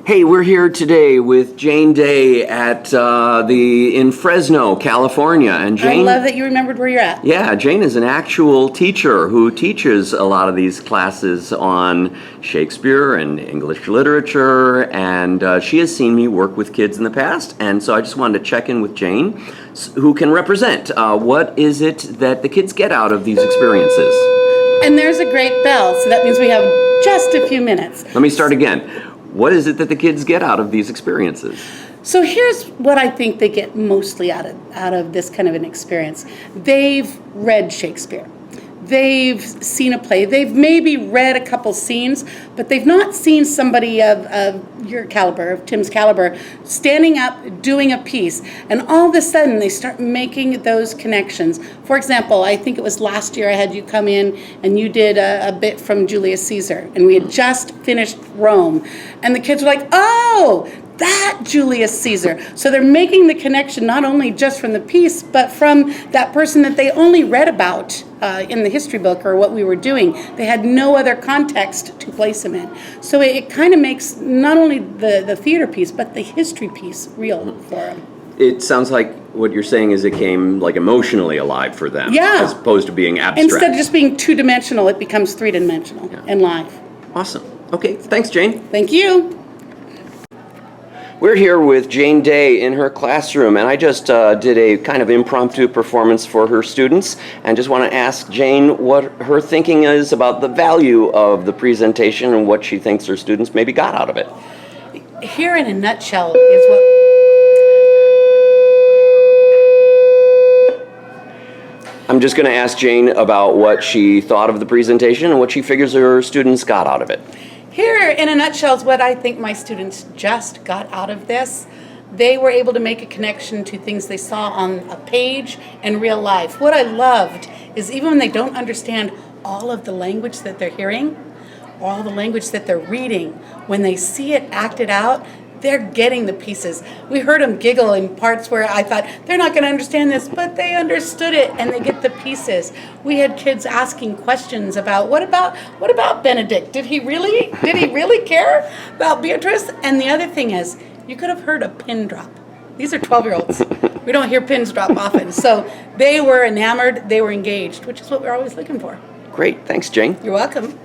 Hey, we're here today with Jayne Day at in Fresno, California, and Jayne. I love that you remembered where you're at. Yeah, Jayne is an actual teacher who teaches a lot of these classes on Shakespeare and English literature, and she has seen me work with kids in the past, and so I just wanted to check in with Jayne, who can represent what is it that the kids get out of these experiences. And there's a great bell, so that means we have just a few minutes. Let me start again. What is it that the kids get out of these experiences? So here's what I think they get mostly out of this kind of an experience. They've read Shakespeare. They've seen a play. They've maybe read a couple scenes, but they've not seen somebody of your caliber, of Tim's caliber, standing up, doing a piece. And all of a sudden, they start making those connections. For example, I think it was last year I had you come in and you did a bit from Julius Caesar. And we had just finished Rome. And the kids were like, oh, that Julius Caesar. So they're making the connection not only just from the piece, but from that person that they only read about in the history book or what we were doing. They had no other context to place him in. So it kind of makes not only the theater piece, but the history piece real for them. It sounds like what you're saying is it came like emotionally alive for them, yeah, as opposed to being abstract. Instead of just being two-dimensional, it becomes three-dimensional and live. Awesome. Okay, thanks, Jayne. Thank you. We're here with Jayne Day in her classroom, and I just did a kind of impromptu performance for her students, and just want to ask Jayne what her thinking is about the value of the presentation and what she thinks her students maybe got out of it. Here in a nutshell is what... I'm just going to ask Jayne about what she thought of the presentation and what she figures her students got out of it. Here, in a nutshell, is what I think my students just got out of this. They were able to make a connection to things they saw on a page and real life. What I loved is even when they don't understand all of the language that they're hearing, all the language that they're reading, when they see it acted out, they're getting the pieces. We heard them giggle in parts where I thought, they're not going to understand this, but they understood it, and they get the pieces. We had kids asking questions about, what about Benedict? Did he really care about Beatrice? And the other thing is, you could have heard a pin drop. These are 12-year-olds. We don't hear pins drop often. So they were enamored, they were engaged, which is what we're always looking for. Great. Thanks, Jayne. You're welcome.